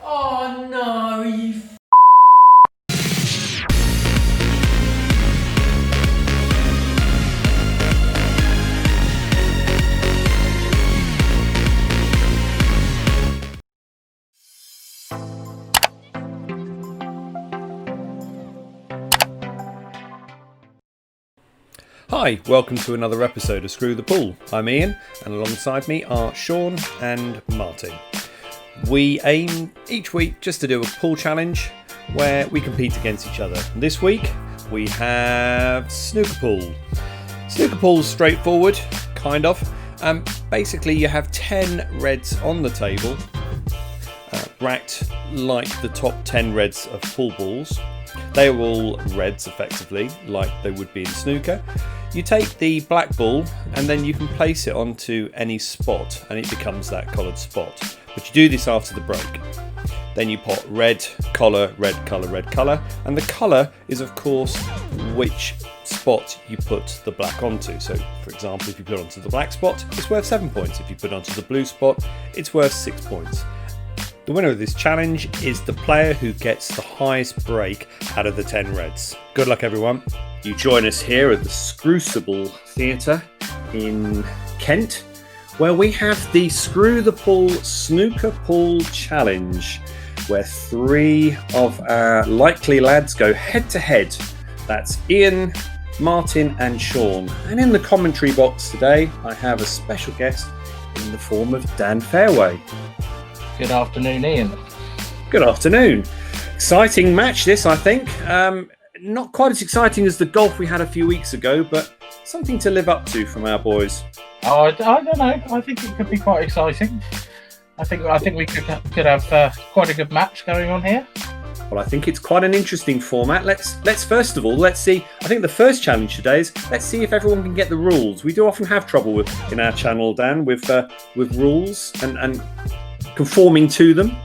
Oh no, you Hi, welcome to another episode of Screw the Pool. I'm Ian, and alongside me are Sean and Martin. We aim each week just to do a pool challenge where we compete against each other. This week we have Snooker Pool. Snooker Pool's straightforward, kind of. Basically you have 10 reds on the table, racked like the top 10 reds of pool balls. They are all reds effectively, like they would be in snooker. You take the black ball and then you can place it onto any spot and it becomes that coloured spot. But you do this after the break. Then you pot red, colour, red colour, red colour. And the colour is of course which spot you put the black onto. So for example, if you put it onto the black spot, it's worth 7 points. If you put it onto the blue spot, it's worth 6 points. The winner of this challenge is the player who gets the highest break out of the 10 reds. Good luck everyone. You join us here at the Screw-cibel Theatre in Kent, where we have the Screw the Pool Snooker Pool Challenge, where 3 of our likely lads go head to head. That's Ian, Martin and Sean. And in the commentary box today, I have a special guest in the form of Dan Fairway. Good afternoon, Ian. Good afternoon. Exciting match this, I think. Not quite as exciting as the golf we had a few weeks ago, but something to live up to from our boys. Oh, I don't know. I think it could be quite exciting. I think we could have quite a good match going on here. Well, I think it's quite an interesting format. Let's first of all, let's see. I think the first challenge today is let's see if everyone can get the rules. We do often have trouble in our channel, Dan, with rules and conforming to them.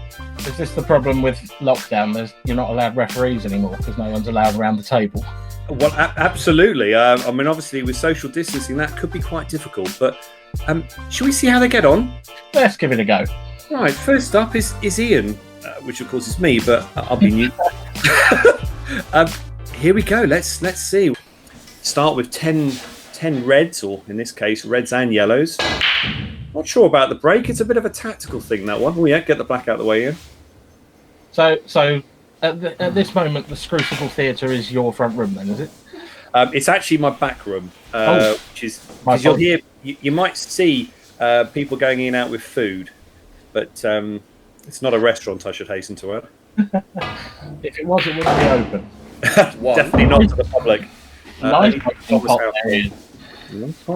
Is this the problem with lockdown? You're not allowed referees anymore because no one's allowed around the table. Well, absolutely. I mean, obviously, with social distancing, that could be quite difficult. But shall we see how they get on? Let's give it a go. Right. First up is Ian, which of course is me, but I'll be new. Here we go. Let's see. Start with 10 reds, or in this case, reds and yellows. Not sure about the break. It's a bit of a tactical thing, that one. Oh yeah, get the black out of the way, Ian. So at this moment, the Screw-cibel Theatre is your front room, then, is it? It's actually my back room, which is because you'll hear. You might see people going in and out with food, but it's not a restaurant. I should hasten to add. If it was, it wouldn't be open. Definitely not to the public.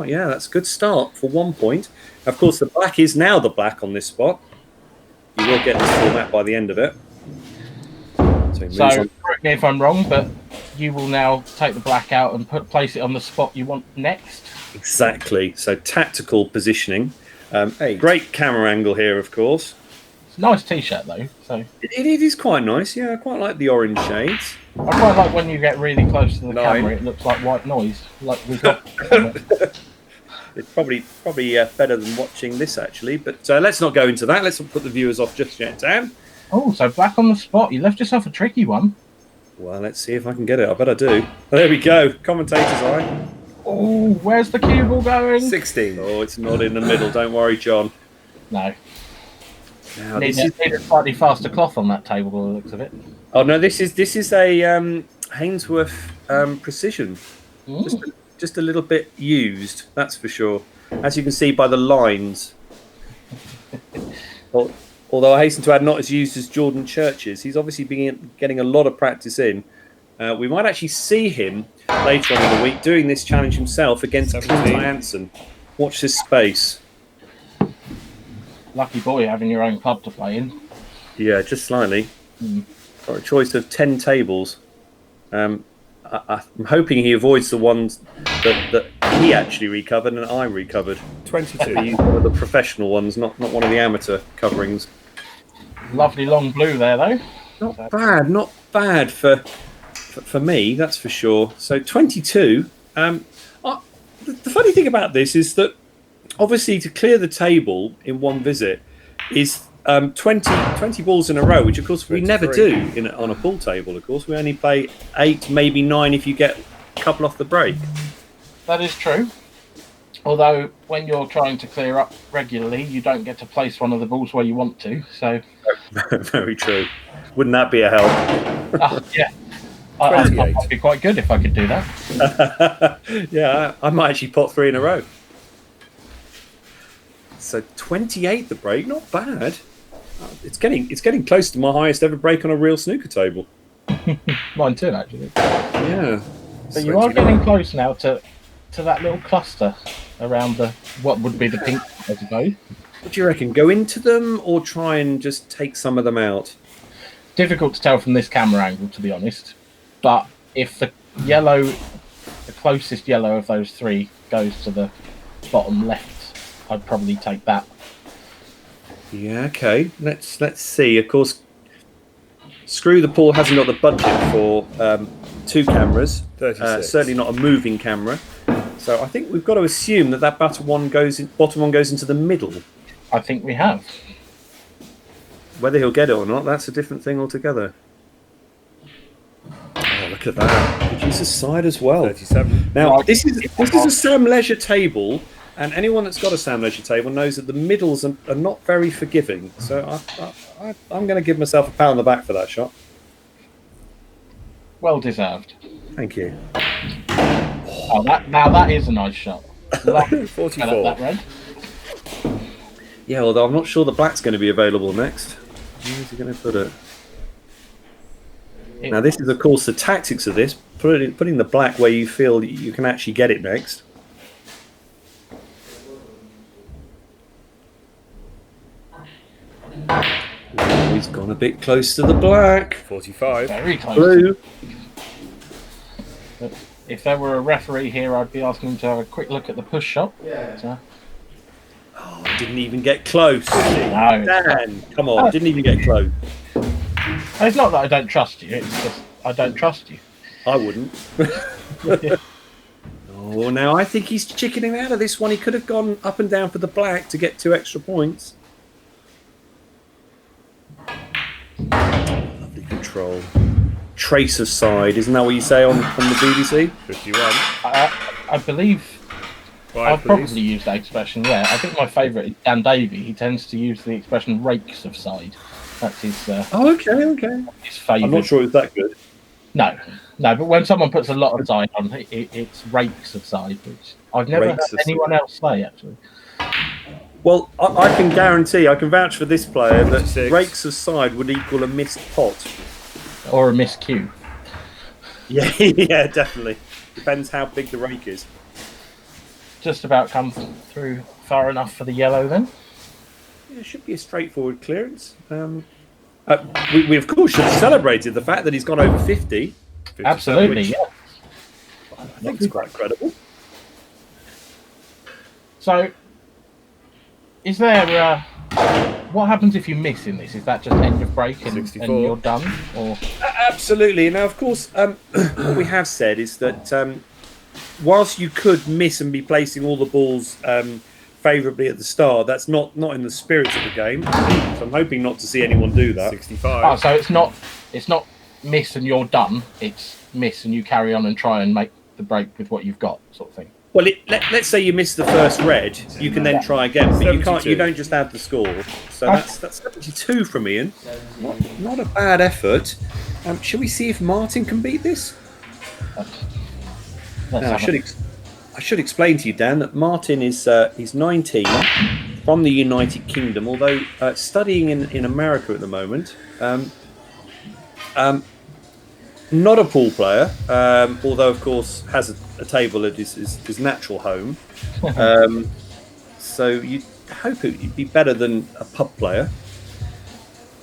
Yeah, that's a good start for 1 point. Of course, the black is now the black on this spot. You will get this format by the end of it. So correct me if I'm wrong, but you will now take the black out and place it on the spot you want next. Exactly. So tactical positioning. Great camera angle here, of course. It's a nice t-shirt though. So it is quite nice. Yeah, I quite like the orange shades. I quite like when you get really close to the camera. It looks like white noise. Like we've got. It's probably better than watching this actually. But let's not go into that. Let's not put the viewers off just yet, Dan. Oh, so back on the spot. You left yourself a tricky one. Well, let's see if I can get it. I bet I do. There we go. Commentator's eye. Oh, where's the cue ball going? 16. Oh, it's not in the middle. Don't worry, John. No. Now, need a slightly faster cloth on that table by the looks of it. Oh no, this is a Hainsworth Precision. Just a little bit used, that's for sure. As you can see by the lines. Although I hasten to add, not as used as Jordan Church's. He's obviously been getting a lot of practice in. We might actually see him later on in the week doing this challenge himself against Clint Hansen. Watch this space. Lucky boy having your own club to play in. Yeah, just slightly. Got a choice of 10 tables. I'm hoping he avoids the ones that he actually recovered and I recovered. 22. He used one of the professional ones, not one of the amateur coverings. Lovely long blue there, though. Not bad for me, that's for sure. So 22. The funny thing about this is that obviously to clear the table in one visit is 20 balls in a row, which of course we never 23. do on a pool table. Of course, we only play 8, maybe 9 if you get a couple off the break. That is true. Although when you're trying to clear up regularly, you don't get to place one of the balls where you want to. So, Very true. Wouldn't that be a help? yeah, I thought that'd be quite good if I could do that. Yeah, I might actually pot 3 in a row. So 28 the break, not bad. It's getting close to my highest ever break on a real snooker table. Mine too, actually. Yeah. But you are getting close now to that little cluster around what would be the pink, I suppose. What do you reckon? Go into them or try and just take some of them out? Difficult to tell from this camera angle, to be honest. But if the closest yellow of those 3 goes to the bottom left, I'd probably take that. Yeah, okay. Let's see. Of course, Screw the Pool hasn't got the budget for 2 cameras. 36. Certainly not a moving camera. So I think we've got to assume that bottom one goes into the middle. I think we have. Whether he'll get it or not, that's a different thing altogether. Oh, look at that. Producer's side as well. 37. Now, Right. this is a Sam Leisure table, and anyone that's got a Sam Leisure table knows that the middles are not very forgiving. So I'm going to give myself a pat on the back for that shot. Well deserved. Thank you. Oh, that is a nice shot. Love 44. that red. Yeah, although I'm not sure the black's going to be available next. Where's he going to put it? Now, this is, of course, the tactics of this. Putting the black where you feel you can actually get it next. Oh, he's gone a bit close to the black. 45. Very close. Blue. But if there were a referee here, I'd be asking him to have a quick look at the push shot. So, Oh, didn't even get close. no, Dan, come on, didn't even get close. it's not that I don't trust you. It's just I don't trust you. I wouldn't. Oh, now I think he's chickening out of this one. He could have gone up and down for the black to get 2 extra points. Lovely control. Tracer side, isn't that what you say on the BBC? 51. I believe I'll probably use that expression. Yeah, I think my favourite is Dan Davey. He tends to use the expression "rakes of side." That's his. Oh, okay. His favourite. I'm not sure it's that good. No, but when someone puts a lot of side on, it's rakes of side, which I've never heard anyone else say actually. Well, I can guarantee, I can vouch for this player that 56. rakes of side would equal a missed pot. Or a miscue. Yeah, yeah, definitely. Depends how big the rake is. Just about come through far enough for the yellow then. Yeah, it should be a straightforward clearance. We of course should have celebrated the fact that he's gone over 50. Absolutely, which yeah. I think it's quite credible. So, is there what happens if you miss in this? Is that just end of break and 64. you're done, or Absolutely. Now, of course, what we have said is that whilst you could miss and be placing all the balls favourably at the start, that's not in the spirit of the game. So I'm hoping not to see anyone do that. 65. so it's not miss and you're done. It's miss and you carry on and try and make the break with what you've got, sort of thing. Well, let's say you miss the first red, you can then try again, but you can't. 72. You don't just add the score. So that's 72 from Ian. Not a bad effort. Shall we see if Martin can beat this? Now, I should explain to you, Dan, that Martin is he's 19, from the United Kingdom, although studying in America at the moment. Not a pool player, although of course has a table at his natural home. So you'd hope it'd be better than a pub player.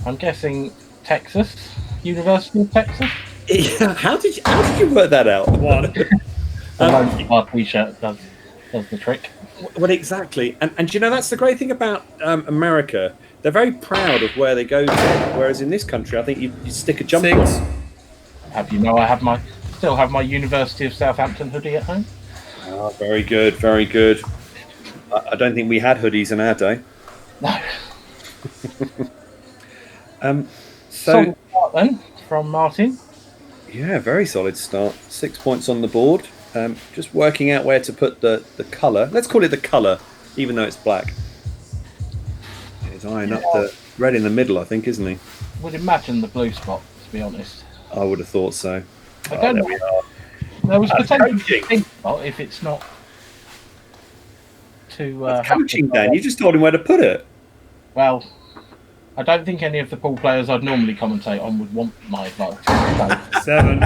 I'm guessing Texas, University of Texas. Yeah, how did you work that out? One. Our t-shirt does the trick. Well, exactly, and you know that's the great thing about America. They're very proud of where they go to, whereas in this country, I think you stick a jumper 6. on. Have you know I still have my University of Southampton hoodie at home? Oh, very good, very good. I don't think we had hoodies in our day. No. So Solid start then from Martin. yeah, very solid start. 6 points on the board. Just working out where to put the colour. Let's call it the colour, even though it's black. He's eyeing up the red in the middle, I think, isn't he? Would imagine the blue spot, to be honest. I would have thought so. I don't know. There we are. There was That's potentially coaching. a pink spot if it's not too. Coaching, Dan. You just told him where to put it. Well, I don't think any of the pool players I'd normally commentate on would want my advice. So, 7.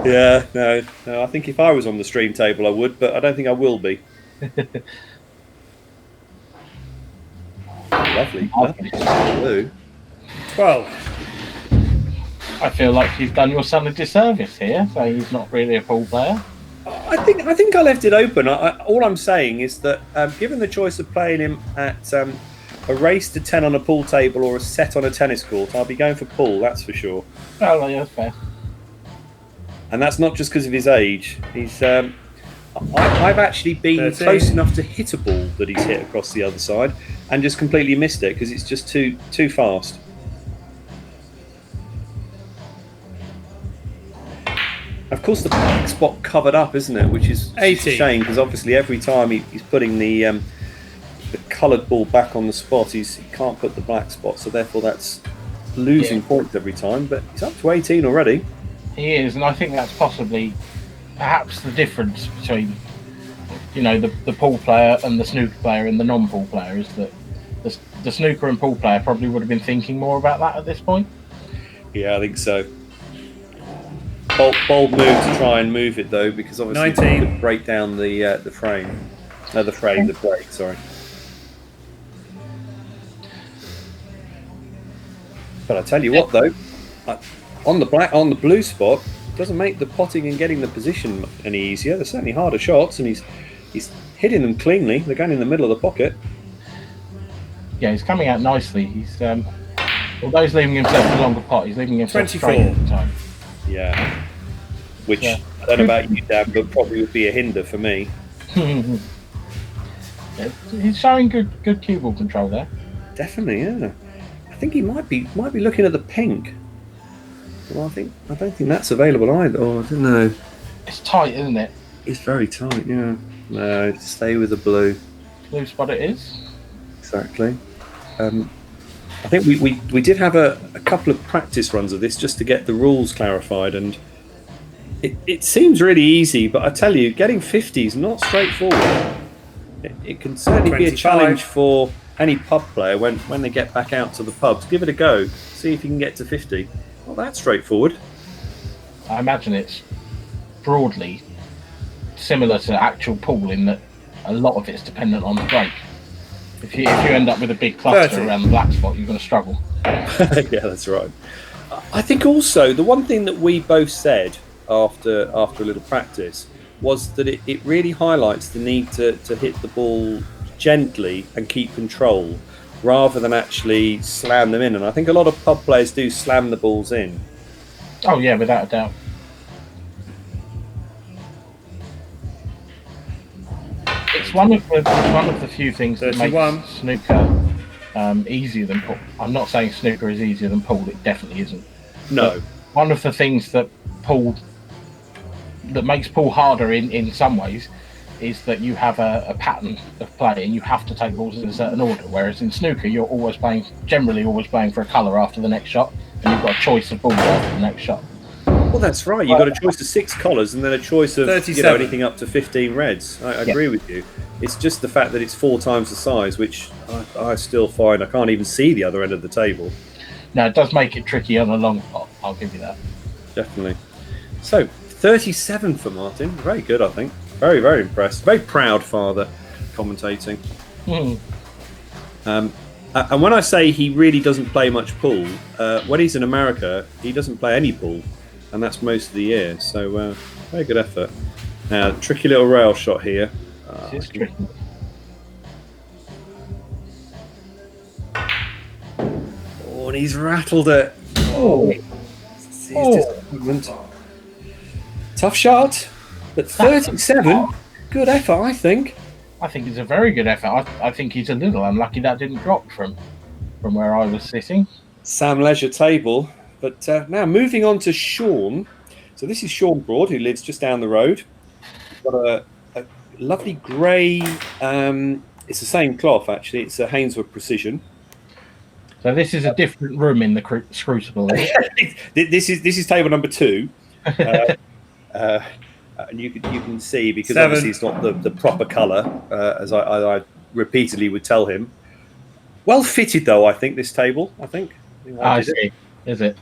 Yeah, no. I think if I was on the stream table, I would, but I don't think I will be. Lovely. Blue. 12. I feel like you've done your son a disservice here, so he's not really a pool player. I think I left it open. All I'm saying is that given the choice of playing him at a race to 10 on a pool table or a set on a tennis court, I'll be going for pool, that's for sure. Oh, yeah, that's fair. And that's not just because of his age. He's I've actually been 13. close enough to hit a ball that he's hit across the other side and just completely missed it because it's just too fast. Of course, the black spot covered up, isn't it? Which is a 18. shame because obviously every time he's putting the coloured ball back on the spot, he can't put the black spot, so therefore that's losing points every time. But he's up to 18 already. He is, and I think that's possibly perhaps the difference between, the pool player and the snooker player and the non-pool player is that the snooker and pool player probably would have been thinking more about that at this point. Yeah, I think so. Bold move to try and move it though, because obviously 19. it could break down the frame. No, the break. Sorry. But I tell you what though, on the blue spot, it doesn't make the potting and getting the position any easier. They're certainly harder shots, and he's hitting them cleanly. They're going in the middle of the pocket. Yeah, he's coming out nicely. He's although he's leaving himself a longer pot, he's leaving himself 24. straight at the time. Yeah. Which Yeah. I don't know about you, Dan, but probably would be a hinder for me. Yeah, he's showing good cue ball control there. Definitely, yeah. I think he might be looking at the pink. Well, I don't think that's available either. Oh, I don't know. It's tight, isn't it? It's very tight, yeah. No, stay with the blue. Blue spot it is. Exactly. I think we did have a couple of practice runs of this just to get the rules clarified, and it seems really easy, but I tell you, getting 50 is not straightforward. It can certainly be a 25. challenge for any pub player when they get back out to the pubs. Give it a go. See if you can get to 50. Not that straightforward. I imagine it's broadly similar to actual pool in that a lot of it's dependent on the break. If you end up with a big cluster 30. around the black spot, you're going to struggle. Yeah, that's right. I think also the one thing that we both said after a little practice was that it really highlights the need to hit the ball gently and keep control rather than actually slam them in. And I think a lot of pub players do slam the balls in. Oh yeah, without a doubt. It's one of the few things that 31. makes snooker easier than pool. I'm not saying snooker is easier than pool. It definitely isn't. No. But one of the things that makes pool harder in some ways is that you have a pattern of play and you have to take balls in a certain order. Whereas in snooker, you're generally always playing for a colour after the next shot, and you've got a choice of balls after the next shot. Well, that's right. You've got a choice of 6 collars and then a choice of 37. anything up to 15 reds. I agree with you. It's just the fact that it's 4 times the size, which I still find I can't even see the other end of the table. Now, it does make it tricky on a long pot, I'll give you that. Definitely. So, 37 for Martin. Very good, I think. Very, very impressed. Very proud father commentating. And when I say he really doesn't play much pool, when he's in America, he doesn't play any pool. And that's most of the year. So, very good effort. Now, tricky little rail shot here. It's tricky. Oh, and he's rattled it. Oh. See his disappointment. Tough shot, but 37, good effort, I think. I think it's a very good effort. I think he's a little unlucky that didn't drop from. from where I was sitting. Sam Leisure table. But now moving on to Sean. So this is Sean Broad, who lives just down the road. He's got a lovely grey. It's the same cloth actually. It's a Hainsworth Precision. So this is a different room in the Screw-cibel. This is table number 2. And you can see, because 7. obviously it's not the proper colour, as I repeatedly would tell him. Well fitted though, I think, this table. I see. Is it?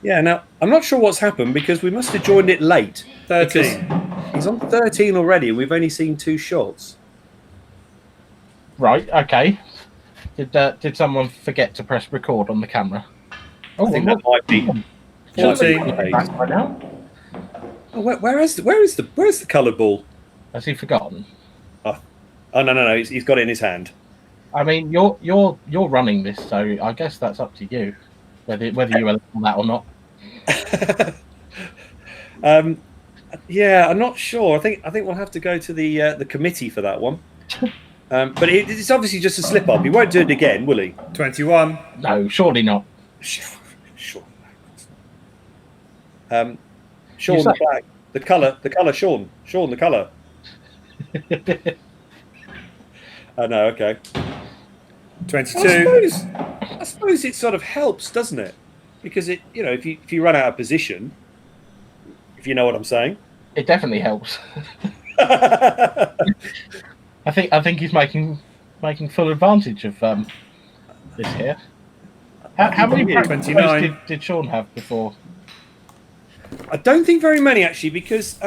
Yeah. Now I'm not sure what's happened, because we must have joined it late. 13. He's on 13 already, and we've only seen 2 shots. Right. Okay. Did someone forget to press record on the camera? Oh, I think that might be 14. Right now. Oh, where is the coloured ball? Has he forgotten? Oh no, he's got it in his hand. I mean, you're running this, so I guess that's up to you, whether you allow that or not. Yeah, I'm not sure. I think we'll have to go to the committee for that one. But it's obviously just a slip up. He won't do it again, will he? 21. No, surely not. Sure. Sean the black. The colour, Sean. Sean the colour. Oh no, okay. 22. I suppose it sort of helps, doesn't it? Because if you run out of position, if you know what I'm saying. It definitely helps. I think he's making full advantage of this here. How many practice 29 did Sean have before? I don't think very many, actually, because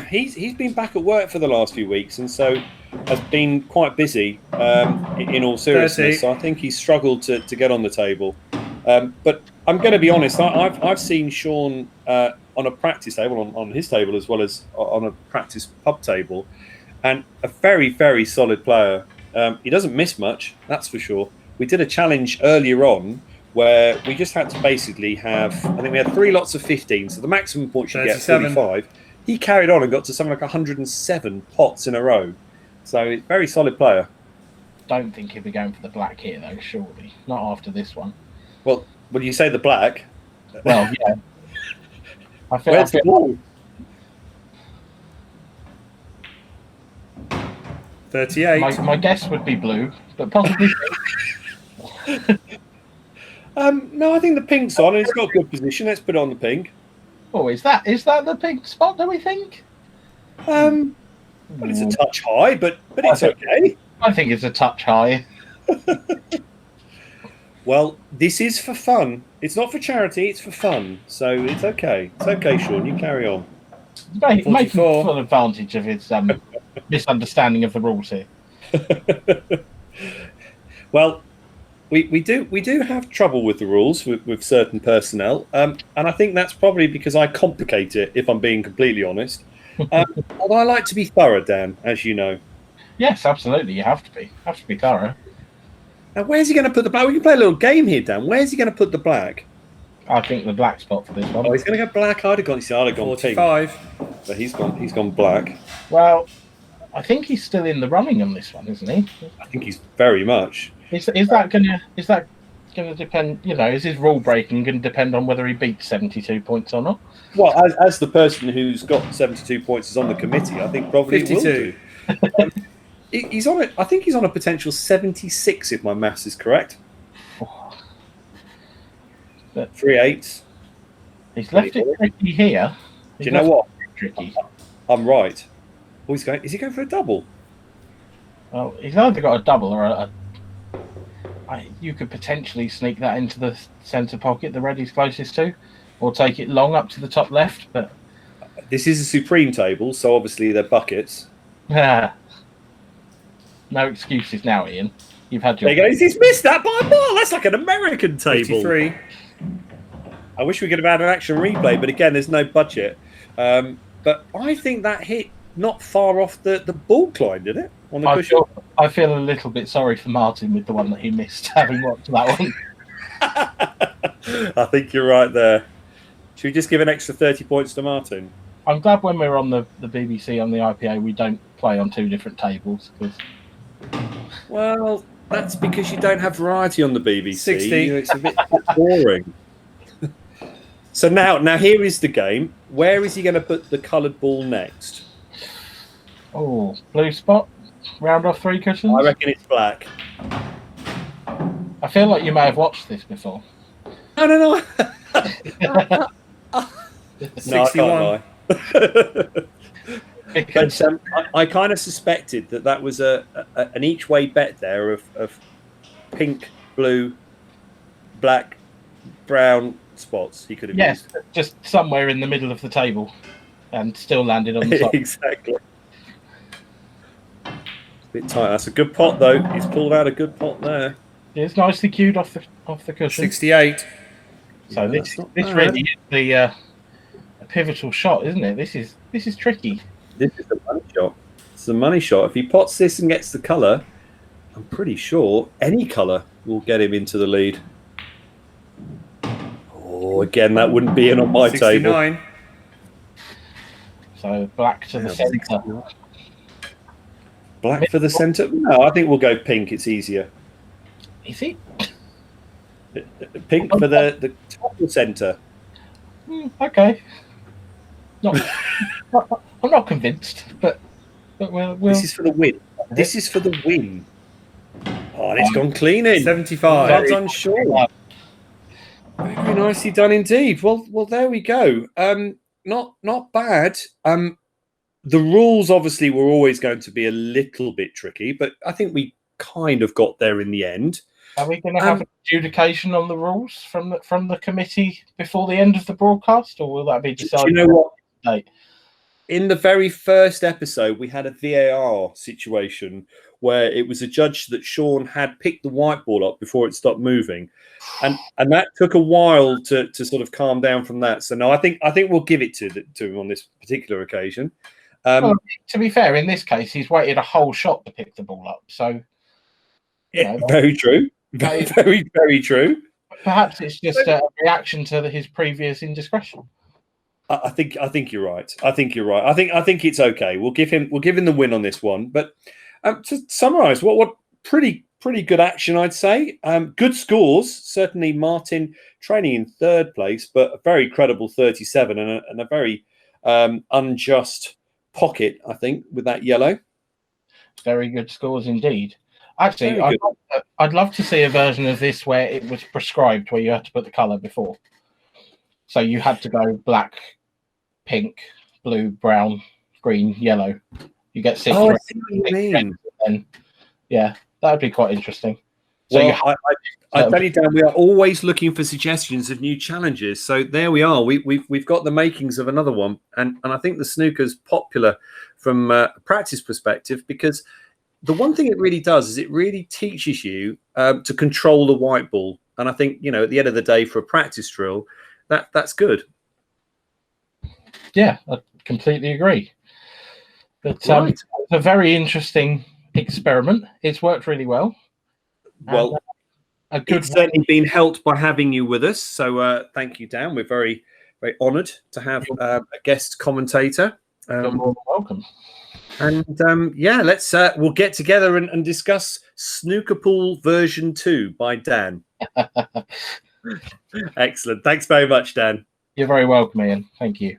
he's been back at work for the last few weeks, and so has been quite busy. In all seriousness, 30. so I think he's struggled to get on the table. But I'm going to be honest. I've seen Sean on a practice table, on his table, as well as on a practice pub table, and a very, very solid player. He doesn't miss much, that's for sure. We did a challenge earlier on where we just had to basically have, I think we had 3 lots of 15, so the maximum points you get 45. He carried on and got to something like 107 pots in a row. So very solid player. Don't think he'll be going for the black here though, surely. Not after this one. Well, when you say the black, well, yeah. Where's the ball? 38. My guess would be blue, but possibly. No, I think the pink's on, and it's got a good position. Let's put it on the pink. Oh, is that the pink spot? Do we think? Well, it's a touch high, but it's okay. I think it's a touch high. Well, this is for fun. It's not for charity. It's for fun. So it's okay. It's okay, Sean. You carry on. Making full advantage of his misunderstanding of the rules here. Well, we do have trouble with the rules with certain personnel, and I think that's probably because I complicate it, if I'm being completely honest. Although I like to be thorough, Dan, as you know. Yes, absolutely. You have to be. Thorough. Now, where's he going to put the black? We can play a little game here, Dan. Where's he going to put the black? I think the black spot for this one. Oh, he's going to go black. I'd have gone pink. 45. But he's gone black. Well, I think he's still in the running on this one, isn't he? I think he's very much. Is that gonna depend? Is his rule breaking going to depend on whether he beats 72 points or not? Well, as the person who's got 72 points is on the committee, I think probably 52. It will do. He's on it. I think he's on a potential 76, if my maths is correct. 3 8s. He's left it tricky here. Do you know what? Tricky. I'm right. Oh, is he going for a double? Well, he's either got a double or you could potentially sneak that into the centre pocket, the red he's closest to, or take it long up to the top left. But this is a supreme table, so obviously they're buckets. No excuses now, Ian. You've had your. There you go. He's missed that by a mile. That's like an American table. 53. I wish we could have had an action replay, but again, there's no budget. But I think that hit not far off the ball climb, did it? On the cushion. I feel a little bit sorry for Martin with the one that he missed, having watched that one. I think you're right there. Should we just give an extra 30 points to Martin? I'm glad when we're on the BBC on the IPA, we don't play on 2 different tables. Cause... Well, That's because you don't have variety on the BBC. 60. It's a bit boring. So now here is the game. Where is he going to put the coloured ball next? Oh, blue spot. Round off 3 cushions. I reckon it's black. I feel like you may have watched this before. No. No, I 61. can't lie. Because But I kind of suspected that was an each way bet there of pink, blue, black, brown spots he could have yes, used. just somewhere in the middle of the table, and still landed on the side. Exactly. Bit tight. That's a good pot though. He's pulled out a good pot there. It's nicely cued off the cushion. 68. So Yeah, this that's not really bad. is a pivotal shot, isn't it? This is tricky. This is the money shot. It's the money shot. If he pots this and gets the colour, I'm pretty sure any colour will get him into the lead. Oh, again, that wouldn't be in on my table. 69. So black to the Yeah, centre. 69. Black for the centre? No, I think we'll go pink. It's easier. Is it? Pink for the top of centre. Okay. I'm not convinced, but we'll This is for the win. This is for the win. Oh, and it's gone clean in. 75. Well done, Sean. Very nicely done indeed. Well, there we go. Not bad. The rules obviously were always going to be a little bit tricky, but I think we kind of got there in the end. Are we going to have an adjudication on the rules from the committee before the end of the broadcast, or will that be decided? Do you know what? Today? In the very first episode, we had a VAR situation where it was a judge that Sean had picked the white ball up before it stopped moving, and that took a while to sort of calm down from that. So no, I think we'll give it to him on this particular occasion. Well, to be fair, in this case, he's waited a whole shot to pick the ball up. So, yeah, very true. Very, very true. Perhaps it's just a reaction to his previous indiscretion. I think you're right. I think it's okay. We'll give him the win on this one. But to summarise, what pretty good action, I'd say. Good scores. Certainly, Martin training in third place, but a very credible 37 and a very unjust pocket, I think, with that yellow. Very good scores indeed. Actually, I'd love to see a version of this where it was prescribed, where you had to put the colour before. So you had to go black, pink, blue, brown, green, yellow. You get 6. Oh, I see what you mean. And yeah, that would be quite interesting. So Well, I tell you, Dan, we are always looking for suggestions of new challenges. So there we are. We've got the makings of another one, and I think the snooker's popular from a practice perspective, because the one thing it really does is it really teaches you to control the white ball. And I think, at the end of the day, for a practice drill, that's good. Yeah, I completely agree. But Right. it's a very interesting experiment. It's worked really well. Well, a good it's certainly been helped by having you with us. So thank you, Dan. We're very, very honoured to have a guest commentator. You're more than welcome. And let's we'll get together and discuss Snooker Pool version 2 by Dan. Excellent. Thanks very much, Dan. You're very welcome, Ian. Thank you.